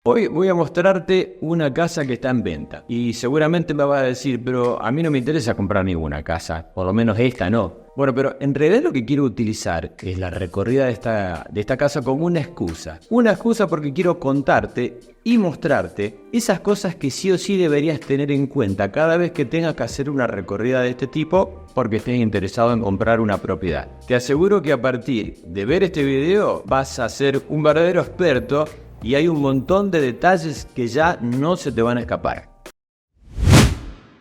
Hoy voy a mostrarte una casa que está en venta y seguramente me vas a decir, pero a mí no me interesa comprar ninguna casa, por lo menos esta no. Bueno, pero en realidad lo que quiero utilizar es la recorrida de esta casa como una excusa. Una excusa porque quiero contarte y mostrarte esas cosas que sí o sí deberías tener en cuenta cada vez que tengas que hacer una recorrida de este tipo porque estés interesado en comprar una propiedad. Te aseguro que a partir de ver este video vas a ser un verdadero experto y hay un montón de detalles que ya no se te van a escapar.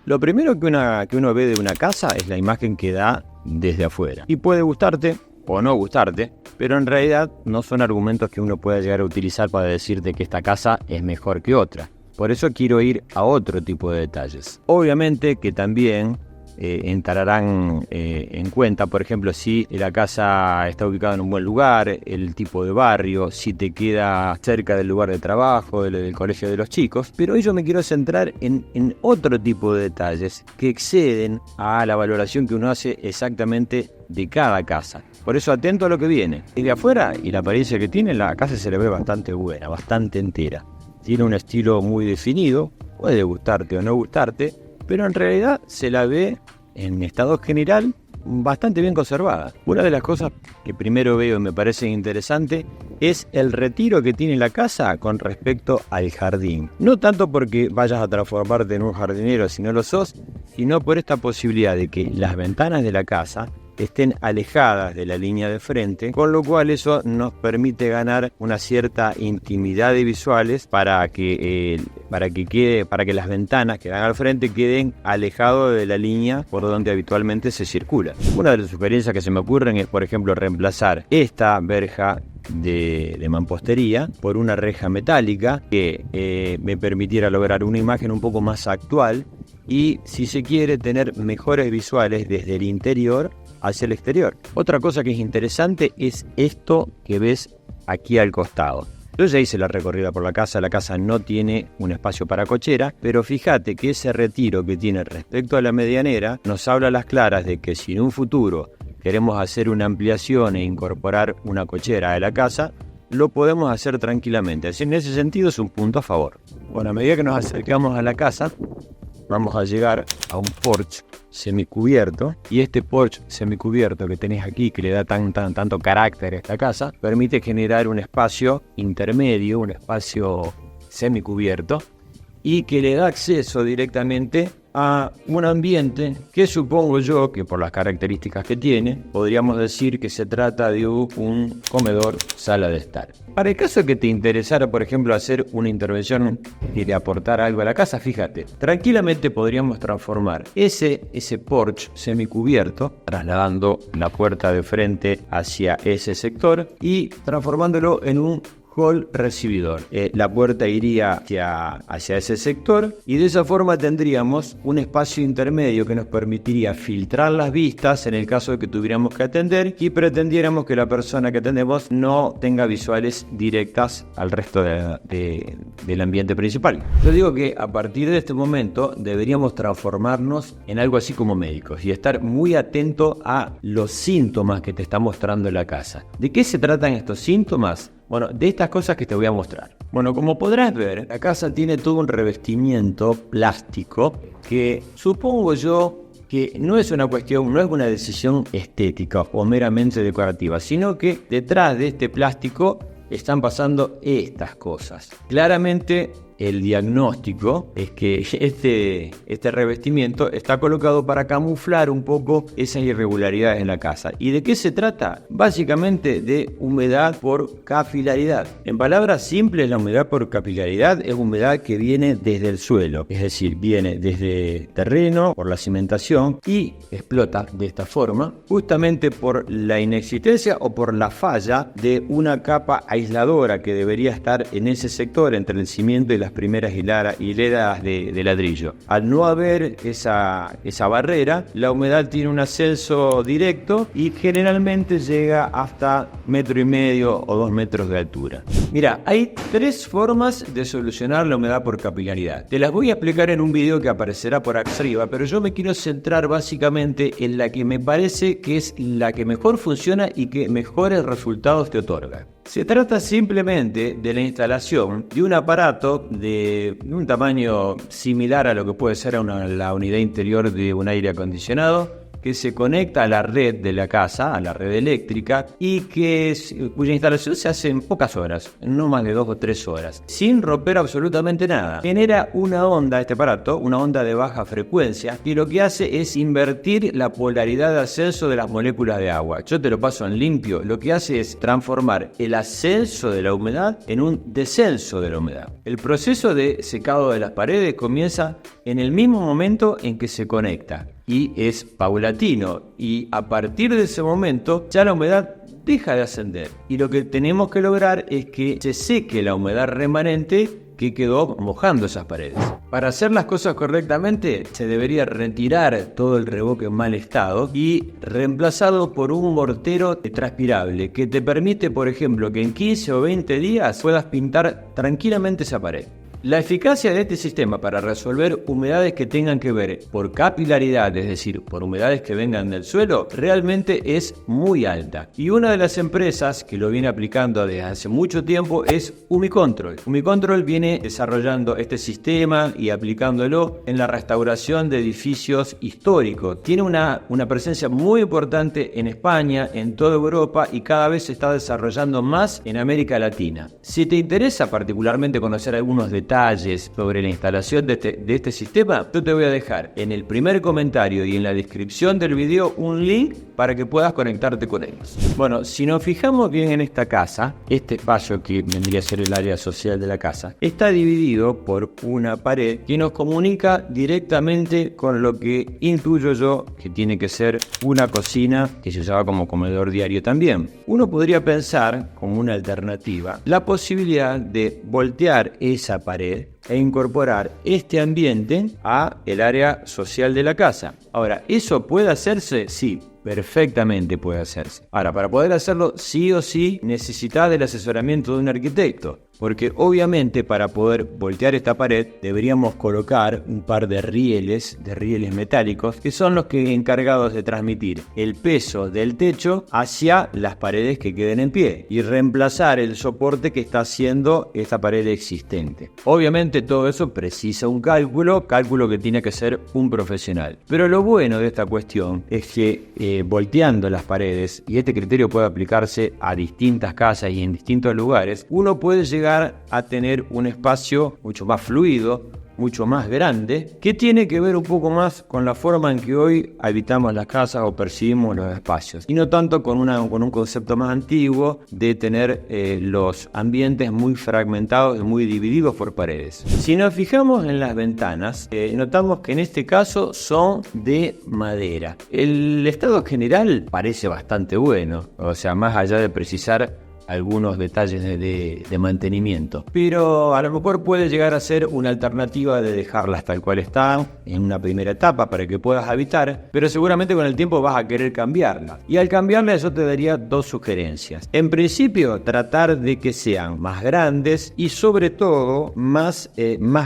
Lo primero que uno ve de una casa es la imagen que da desde afuera. Y puede gustarte o no gustarte, pero en realidad no son argumentos que uno pueda llegar a utilizar para decirte que esta casa es mejor que otra. Por eso quiero ir a otro tipo de detalles. Obviamente que también entrarán en cuenta, por ejemplo, si la casa está ubicada en un buen lugar, el tipo de barrio, si te queda cerca del lugar de trabajo, del colegio de los chicos. Pero hoy yo me quiero centrar en otro tipo de detalles que exceden a la valoración que uno hace exactamente de cada casa. Por eso atento a lo que viene. Desde afuera y la apariencia que tiene, la casa se le ve bastante buena, bastante entera. Tiene un estilo muy definido, puede gustarte o no gustarte, pero en realidad se la ve en estado general bastante bien conservada. Una de las cosas que primero veo y me parece interesante es el retiro que tiene la casa con respecto al jardín. No tanto porque vayas a transformarte en un jardinero si no lo sos, sino por esta posibilidad de que las ventanas de la casa estén alejadas de la línea de frente, con lo cual eso nos permite ganar una cierta intimidad de visuales para que las ventanas que dan al frente queden alejadas de la línea por donde habitualmente se circula. Una de las sugerencias que se me ocurren es, por ejemplo, reemplazar esta verja de mampostería por una reja metálica que me permitiera lograr una imagen un poco más actual y, si se quiere, tener mejores visuales desde el interior hacia el exterior. Otra cosa que es interesante es esto que ves aquí al costado. Yo ya hice la recorrida por la casa no tiene un espacio para cochera, pero fíjate que ese retiro que tiene respecto a la medianera nos habla a las claras de que si en un futuro queremos hacer una ampliación e incorporar una cochera a la casa, lo podemos hacer tranquilamente. Así, en ese sentido es un punto a favor. Bueno, a medida que nos acercamos a la casa, vamos a llegar a un porche semicubierto, y este porche semicubierto que tenés aquí, que le da tanto carácter a esta casa, permite generar un espacio intermedio, un espacio semicubierto, y que le da acceso directamente a un ambiente que supongo yo que, por las características que tiene, podríamos decir que se trata de un comedor sala de estar. Para el caso que te interesara, por ejemplo, hacer una intervención y de aportar algo a la casa, fíjate, tranquilamente podríamos transformar ese porche semicubierto, trasladando la puerta de frente hacia ese sector y transformándolo en un hall recibidor. La puerta iría hacia ese sector y de esa forma tendríamos un espacio intermedio que nos permitiría filtrar las vistas en el caso de que tuviéramos que atender y pretendiéramos que la persona que atendemos no tenga visuales directas al resto del ambiente principal. Yo digo que a partir de este momento deberíamos transformarnos en algo así como médicos y estar muy atento a los síntomas que te está mostrando la casa. ¿De qué se tratan estos síntomas? Bueno, de estas cosas que te voy a mostrar. Bueno, como podrás ver, la casa tiene todo un revestimiento plástico que supongo yo que no es una decisión estética o meramente decorativa, sino que detrás de este plástico están pasando estas cosas. Claramente, el diagnóstico es que este revestimiento está colocado para camuflar un poco esas irregularidades en la casa. ¿Y de qué se trata? Básicamente de humedad por capilaridad. En palabras simples, la humedad por capilaridad es humedad que viene desde el suelo, es decir, viene desde el terreno por la cimentación y explota de esta forma, justamente por la inexistencia o por la falla de una capa aisladora que debería estar en ese sector entre el cimiento y las primeras hileras de ladrillo. Al no haber esa barrera, la humedad tiene un ascenso directo y generalmente llega hasta 1,5 metros o 2 metros de altura. Mira, hay 3 formas de solucionar la humedad por capilaridad. Te las voy a explicar en un video que aparecerá por acá arriba, pero yo me quiero centrar básicamente en la que me parece que es la que mejor funciona y que mejores resultados te otorga. Se trata simplemente de la instalación de un aparato de un tamaño similar a lo que puede ser la unidad interior de un aire acondicionado, que se conecta a la red de la casa, a la red eléctrica, y cuya instalación se hace en pocas horas, en no más de 2 o 3 horas, sin romper absolutamente nada. Genera una onda, este aparato, una onda de baja frecuencia, y lo que hace es invertir la polaridad de ascenso de las moléculas de agua. Yo te lo paso en limpio. Lo que hace es transformar el ascenso de la humedad en un descenso de la humedad. El proceso de secado de las paredes comienza en el mismo momento en que se conecta, y es paulatino, y a partir de ese momento ya la humedad deja de ascender, y lo que tenemos que lograr es que se seque la humedad remanente que quedó mojando esas paredes. Para hacer las cosas correctamente se debería retirar todo el revoque en mal estado y reemplazarlo por un mortero transpirable que te permite, por ejemplo, que en 15 o 20 días puedas pintar tranquilamente esa pared. La eficacia de este sistema para resolver humedades que tengan que ver por capilaridad, es decir, por humedades que vengan del suelo, realmente es muy alta. Y una de las empresas que lo viene aplicando desde hace mucho tiempo es Humicontrol. Humicontrol viene desarrollando este sistema y aplicándolo en la restauración de edificios históricos. Tiene una presencia muy importante en España, en toda Europa, y cada vez se está desarrollando más en América Latina. Si te interesa particularmente conocer algunos detalles sobre la instalación de este sistema, yo te voy a dejar en el primer comentario y en la descripción del video un link para que puedas conectarte con ellos. Bueno, si nos fijamos bien en esta casa, este espacio que vendría a ser el área social de la casa, está dividido por una pared que nos comunica directamente con lo que intuyo yo que tiene que ser una cocina que se usaba como comedor diario también. Uno podría pensar, como una alternativa, la posibilidad de voltear esa pared e incorporar este ambiente a el área social de la casa. Ahora, ¿eso puede hacerse? Sí, perfectamente puede hacerse. Ahora, para poder hacerlo sí o sí necesitas del asesoramiento de un arquitecto, porque obviamente para poder voltear esta pared deberíamos colocar un par de rieles metálicos, que son los que encargados de transmitir el peso del techo hacia las paredes que queden en pie y reemplazar el soporte que está haciendo esta pared existente. Obviamente todo eso precisa un cálculo que tiene que ser un profesional. Pero lo bueno de esta cuestión es que volteando las paredes, y este criterio puede aplicarse a distintas casas y en distintos lugares, uno puede llegar a tener un espacio mucho más fluido, mucho más grande, que tiene que ver un poco más con la forma en que hoy habitamos las casas o percibimos los espacios, y no tanto con un concepto más antiguo de tener los ambientes muy fragmentados y muy divididos por paredes. Si nos fijamos en las ventanas, notamos que en este caso son de madera. El estado general parece bastante bueno, o sea, más allá de precisar algunos detalles de mantenimiento, pero a lo mejor puede llegar a ser una alternativa de dejarlas tal cual están en una primera etapa para que puedas habitar, pero seguramente con el tiempo vas a querer cambiarla, y al cambiarla yo te daría 2 sugerencias. En principio, tratar de que sean más grandes y sobre todo más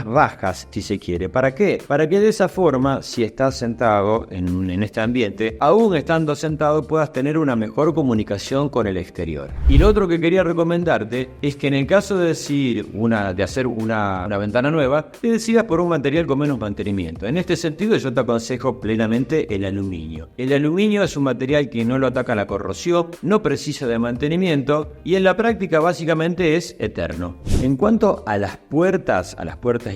bajas, si se quiere. ¿Para qué? Para que de esa forma, si estás sentado en este ambiente, aún estando sentado puedas tener una mejor comunicación con el exterior. Y lo otro que quería recomendarte es que en el caso de hacer una ventana nueva, te decidas por un material con menos mantenimiento. En este sentido yo te aconsejo plenamente el aluminio. El aluminio es un material que no lo ataca la corrosión, no precisa de mantenimiento y en la práctica básicamente es eterno. En cuanto a las puertas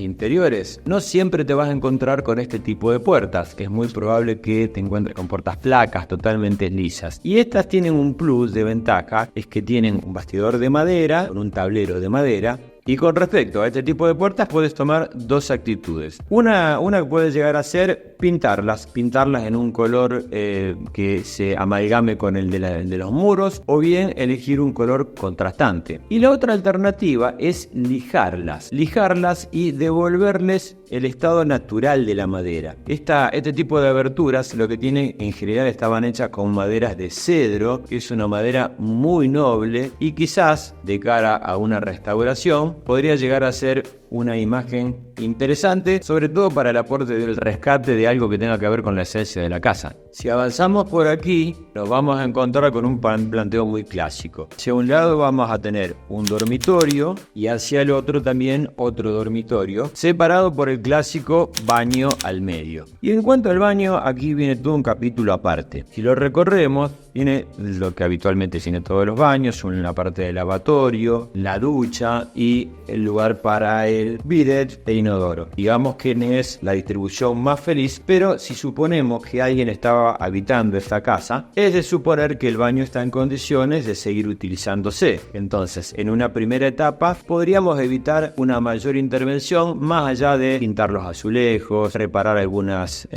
interiores, no siempre te vas a encontrar con este tipo de puertas, que es muy probable que te encuentres con puertas placas totalmente lisas. Y estas tienen un plus de ventaja, es que tienen un bastidor de madera, con un tablero de madera. Y con respecto a este tipo de puertas puedes tomar 2 actitudes. Una puede llegar a ser pintarlas en un color que se amalgame con el de los muros, o bien elegir un color contrastante. Y la otra alternativa es lijarlas y devolverles el estado natural de la madera. Este tipo de aberturas, lo que tienen en general, estaban hechas con maderas de cedro, que es una madera muy noble, y quizás de cara a una restauración podría llegar a ser una imagen interesante, sobre todo para el aporte del rescate de algo que tenga que ver con la esencia de la casa. Si avanzamos por aquí, nos vamos a encontrar con un planteo muy clásico. Hacia un lado vamos a tener un dormitorio y hacia el otro también otro dormitorio, separado por el clásico baño al medio. Y en cuanto al baño, aquí viene todo un capítulo aparte. Si lo recorremos, tiene lo que habitualmente tiene todos los baños, una parte del lavatorio, la ducha y el lugar para el bidet e inodoro. Digamos que no es la distribución más feliz, pero si suponemos que alguien estaba habitando esta casa, es de suponer que el baño está en condiciones de seguir utilizándose. Entonces, en una primera etapa, podríamos evitar una mayor intervención más allá de pintar los azulejos, reparar algunas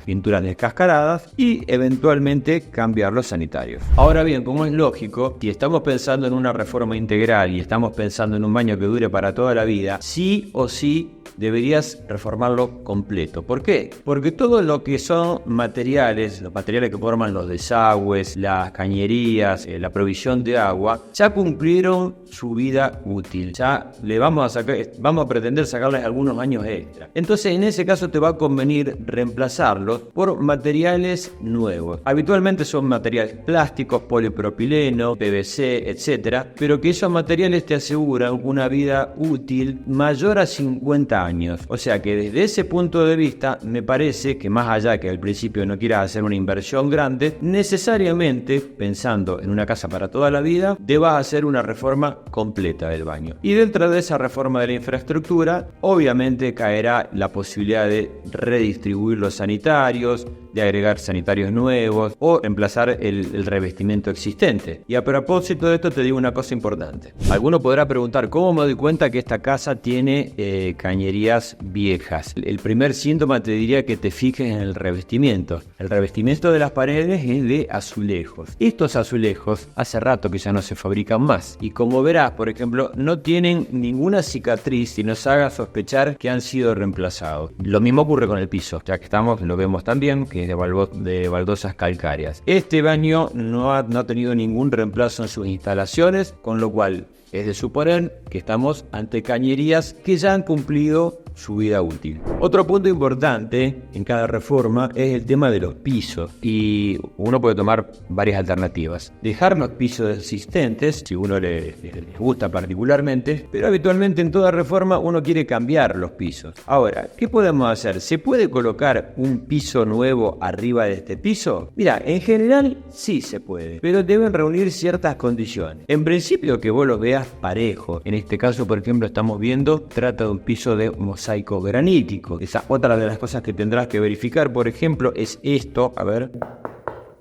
pinturas descascaradas y eventualmente cambiar los sanitarios. Ahora bien, como es lógico, si estamos pensando en una reforma integral y estamos pensando en un baño que dure para toda la vida, sí o sí deberías reformarlo completo. ¿Por qué? Porque todo lo que son materiales, los materiales que forman los desagües, las cañerías, la provisión de agua, ya cumplieron su vida útil. Ya le vamos a pretender sacarles algunos años extra. Entonces, en ese caso te va a convenir reemplazarlos por materiales nuevos. Habitualmente son materiales plásticos, polipropileno, PVC, etcétera, pero que esos materiales te aseguran una vida útil mayor a 50 años. O sea que desde ese punto de vista me parece que, más allá que al principio no quieras hacer una inversión grande, necesariamente, pensando en una casa para toda la vida, debas hacer una reforma completa del baño. Y dentro de esa reforma de la infraestructura, obviamente caerá la posibilidad de redistribuir los sanitarios, de agregar sanitarios nuevos o reemplazar el revestimiento existente. Y a propósito de esto te digo una cosa importante. Alguno podrá preguntar, ¿cómo me doy cuenta que esta casa tiene cañerías viejas? El primer síntoma te diría que te fijes en el revestimiento. El revestimiento de las paredes es de azulejos. Estos azulejos hace rato que ya no se fabrican más. Y como verás, por ejemplo, no tienen ninguna cicatriz y nos haga sospechar que han sido reemplazados. Lo mismo ocurre con el piso. Ya que estamos, lo vemos también, que es de baldosas calcáreas. Este baño no ha tenido ningún reemplazo en sus instalaciones, con lo cual es de suponer que estamos ante cañerías que ya han cumplido su vida útil. Otro punto importante en cada reforma es el tema de los pisos, y uno puede tomar varias alternativas. Dejar los pisos existentes, si uno les gusta particularmente, pero habitualmente en toda reforma uno quiere cambiar los pisos. Ahora, ¿qué podemos hacer? ¿Se puede colocar un piso nuevo arriba de este piso? Mira, en general sí se puede, pero deben reunir ciertas condiciones. En principio, que vos los veas parejo. En este caso, por ejemplo, estamos viendo, trata de un piso de mosaico granítico. Esa otra de las cosas que tendrás que verificar, por ejemplo, es esto, a ver,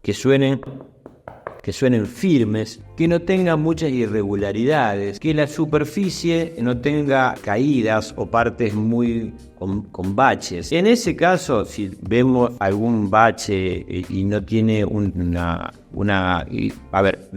que suenen firmes, que no tengan muchas irregularidades, que la superficie no tenga caídas o partes muy con baches. En ese caso, si vemos algún bache y no tiene no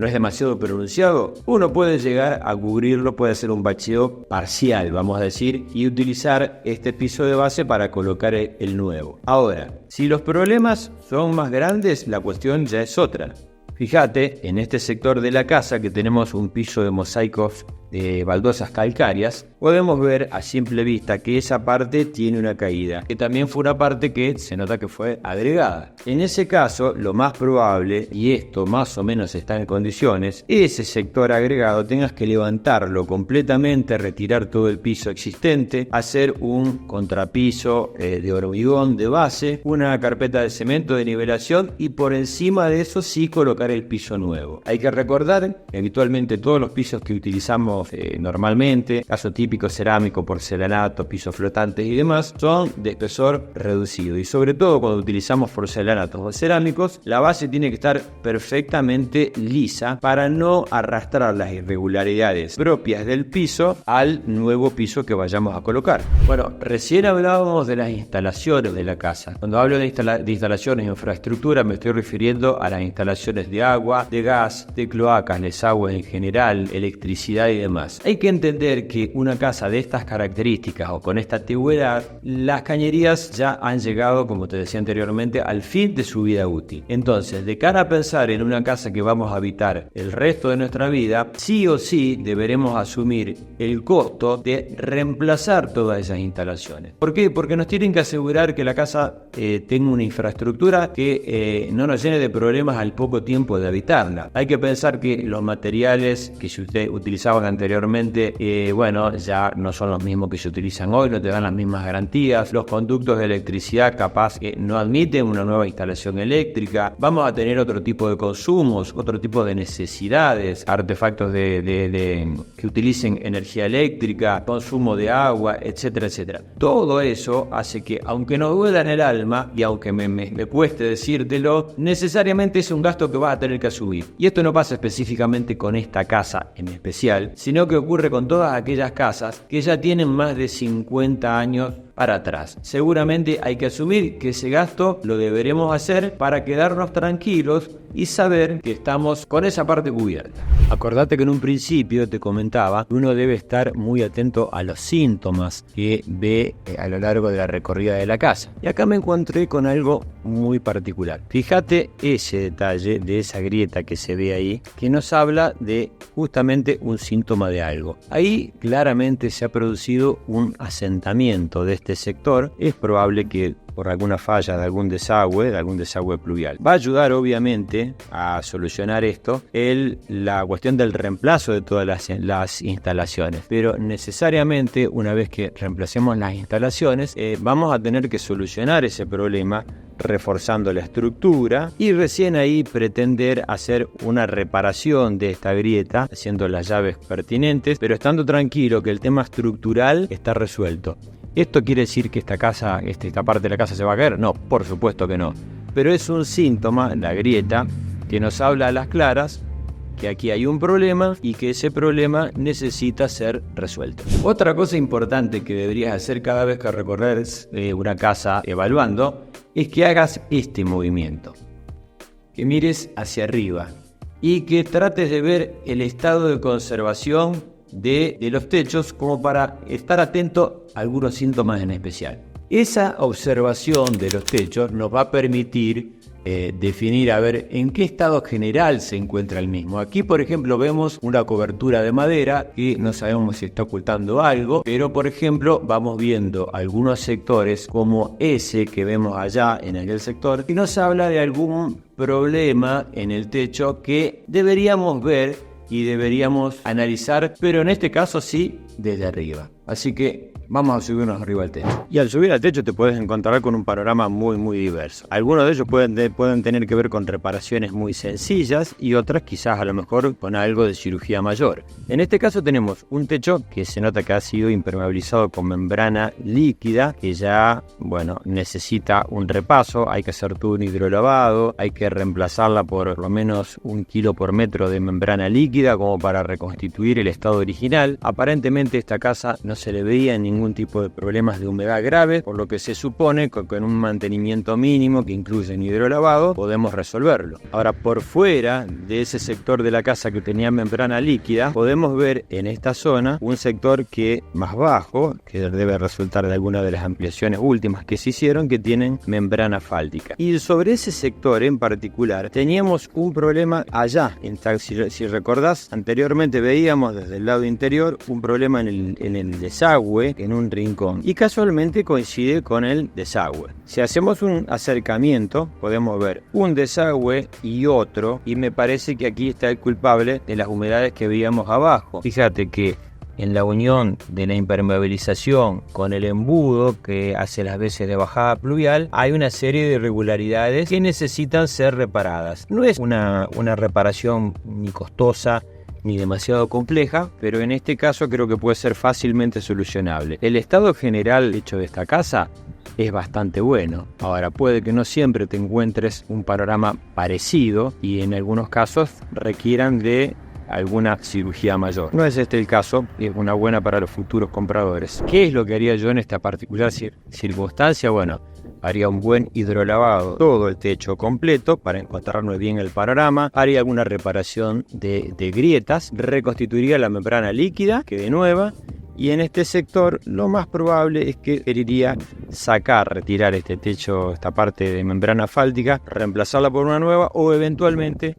es demasiado pronunciado, uno puede llegar a cubrirlo, puede hacer un bacheo parcial, vamos a decir, y utilizar este piso de base para colocar el nuevo. Ahora, si los problemas son más grandes, la cuestión ya es otra. Fíjate, en este sector de la casa que tenemos un piso de mosaicos de baldosas calcáreas, podemos ver a simple vista que esa parte tiene una caída, que también fue una parte que se nota que fue agregada. En ese caso, lo más probable, y esto más o menos está en condiciones, ese sector agregado tengas que levantarlo completamente, retirar todo el piso existente, hacer un contrapiso de hormigón de base, una carpeta de cemento de nivelación y por encima de eso sí colocar el piso nuevo. Hay que recordar que habitualmente todos los pisos que utilizamos utilizamos normalmente, caso típico cerámico, porcelanato, pisos flotantes y demás, son de espesor reducido. Y sobre todo cuando utilizamos porcelanatos o cerámicos, la base tiene que estar perfectamente lisa para no arrastrar las irregularidades propias del piso al nuevo piso que vayamos a colocar. Bueno, recién hablábamos de las instalaciones de la casa. Cuando hablo de instalaciones de infraestructura, me estoy refiriendo a las instalaciones de agua, de gas, de cloacas, desagües en general, electricidad y demás. Hay que entender que una casa de estas características o con esta antigüedad, las cañerías ya han llegado, como te decía anteriormente, al fin de su vida útil. Entonces, de cara a pensar en una casa que vamos a habitar el resto de nuestra vida, sí o sí deberemos asumir el costo de reemplazar todas esas instalaciones. ¿Por qué? Porque nos tienen que asegurar que la casa tenga una infraestructura que no nos llene de problemas al poco tiempo de habitarla. Hay que pensar que los materiales que se utilizaban anteriormente, ya no son los mismos que se utilizan hoy, no te dan las mismas garantías. Los conductos de electricidad capaz que no admiten una nueva instalación eléctrica. Vamos a tener otro tipo de consumos, otro tipo de necesidades, artefactos que utilicen energía eléctrica, consumo de agua, etcétera, etcétera. Todo eso hace que, aunque nos duela en el alma y aunque me cueste decírtelo, necesariamente es un gasto que vas a tener que asumir. Y esto no pasa específicamente con esta casa en especial, sino que ocurre con todas aquellas casas que ya tienen más de 50 años para atrás. Seguramente hay que asumir que ese gasto lo deberemos hacer para quedarnos tranquilos y saber que estamos con esa parte cubierta. Acordate que en un principio te comentaba que uno debe estar muy atento a los síntomas que ve a lo largo de la recorrida de la casa. Y acá me encontré con algo muy particular. Fíjate ese detalle de esa grieta que se ve ahí, que nos habla de justamente un síntoma de algo. Ahí claramente se ha producido un asentamiento de este sector. Es probable que por alguna falla de algún desagüe pluvial. Va a ayudar obviamente a solucionar esto la cuestión del reemplazo de todas las instalaciones, pero necesariamente una vez que reemplacemos las instalaciones vamos a tener que solucionar ese problema reforzando la estructura y recién ahí pretender hacer una reparación de esta grieta haciendo las llaves pertinentes, pero estando tranquilo que el tema estructural está resuelto. ¿Esto quiere decir que esta parte de la casa se va a caer? No, por supuesto que no. Pero es un síntoma, la grieta, que nos habla a las claras que aquí hay un problema y que ese problema necesita ser resuelto. Otra cosa importante que deberías hacer cada vez que recorres una casa evaluando es que hagas este movimiento. Que mires hacia arriba y que trates de ver el estado de conservación de los techos como para estar atento a algunos síntomas en especial. Esa observación de los techos nos va a permitir definir a ver en qué estado general se encuentra el mismo. Aquí, por ejemplo, vemos una cobertura de madera que no sabemos si está ocultando algo, pero por ejemplo vamos viendo algunos sectores como ese que vemos allá en aquel sector y nos habla de algún problema en el techo que deberíamos ver y deberíamos analizar, pero en este caso sí desde arriba. Así que vamos a subirnos arriba al techo. Y al subir al techo te puedes encontrar con un panorama muy diverso. Algunos de ellos pueden tener que ver con reparaciones muy sencillas y otras quizás a lo mejor con algo de cirugía mayor. En este caso tenemos un techo que se nota que ha sido impermeabilizado con membrana líquida, que ya, necesita un repaso. Hay que hacer todo un hidrolavado, hay que reemplazarla por lo menos 1 kilo por metro de membrana líquida como para reconstituir el estado original. Aparentemente esta casa no se le veía ningún tipo de problemas de humedad grave, por lo que se supone que con un mantenimiento mínimo que incluye un hidrolavado podemos resolverlo. Ahora, por fuera de ese sector de la casa que tenía membrana líquida, podemos ver en esta zona un sector que más bajo, que debe resultar de alguna de las ampliaciones últimas que se hicieron, que tienen membrana fáltica. Y sobre ese sector en particular teníamos un problema allá. Si recordás, anteriormente veíamos desde el lado interior un problema en el desagüe, en un rincón, y casualmente coincide con el desagüe. Si hacemos un acercamiento podemos ver un desagüe y otro, y me parece que aquí está el culpable de las humedades que veíamos abajo. Fíjate que en la unión de la impermeabilización con el embudo que hace las veces de bajada pluvial, hay una serie de irregularidades que necesitan ser reparadas. No es una reparación ni costosa ni demasiado compleja, pero en este caso creo que puede ser fácilmente solucionable. El estado general hecho de esta casa es bastante bueno. Ahora, puede que no siempre te encuentres un panorama parecido y en algunos casos requieran de alguna cirugía mayor. No es este el caso y es una buena para los futuros compradores. ¿Qué es lo que haría yo en esta particular circunstancia? Bueno, haría un buen hidrolavado, todo el techo completo para encontrarnos bien el panorama, haría alguna reparación de grietas, reconstituiría la membrana líquida, que de nueva, y en este sector lo más probable es que querería retirar este techo, esta parte de membrana asfáltica, reemplazarla por una nueva o eventualmente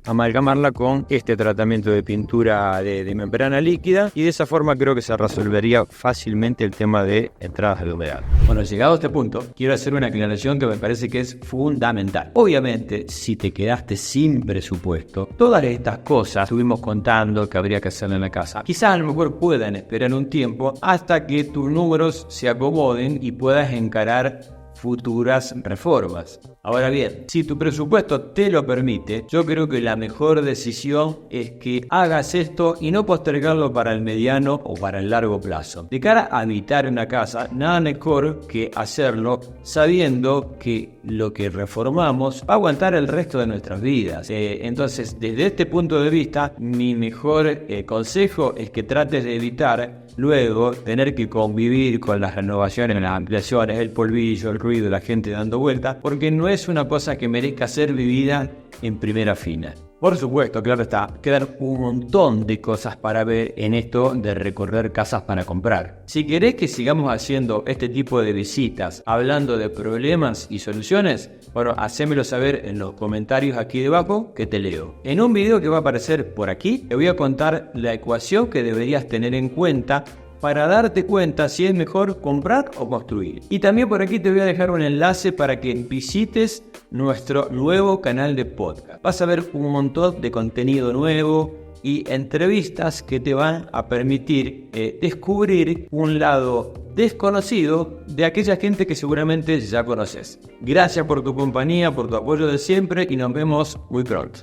amalgamarla con este tratamiento de pintura de membrana líquida, y de esa forma creo que se resolvería fácilmente el tema de entradas de humedad. Bueno, llegado a este punto, quiero hacer una aclaración que me parece que es fundamental. Obviamente, si te quedaste sin presupuesto, todas estas cosas estuvimos contando que habría que hacer en la casa, quizás a lo mejor puedan esperar un tiempo hasta que tus números se acomoden y puedas encarar futuras reformas. Ahora bien, si tu presupuesto te lo permite, yo creo que la mejor decisión es que hagas esto y no postergarlo para el mediano o para el largo plazo. De cara a habitar una casa, nada mejor que hacerlo sabiendo que lo que reformamos va a aguantar el resto de nuestras vidas. Entonces, desde este punto de vista, mi mejor consejo es que trates de evitar luego tener que convivir con las renovaciones, las ampliaciones, el polvillo, el ruido, la gente dando vueltas, porque no es una cosa que merezca ser vivida en primera fila. Por supuesto, claro está, quedan un montón de cosas para ver en esto de recorrer casas para comprar. Si querés que sigamos haciendo este tipo de visitas, hablando de problemas y soluciones, bueno, hacémelo saber en los comentarios aquí debajo que te leo. En un video que va a aparecer por aquí, te voy a contar la ecuación que deberías tener en cuenta para darte cuenta si es mejor comprar o construir. Y también por aquí te voy a dejar un enlace para que visites nuestro nuevo canal de podcast. Vas a ver un montón de contenido nuevo y entrevistas que te van a permitir descubrir un lado desconocido de aquella gente que seguramente ya conoces. Gracias por tu compañía, por tu apoyo de siempre y nos vemos muy pronto.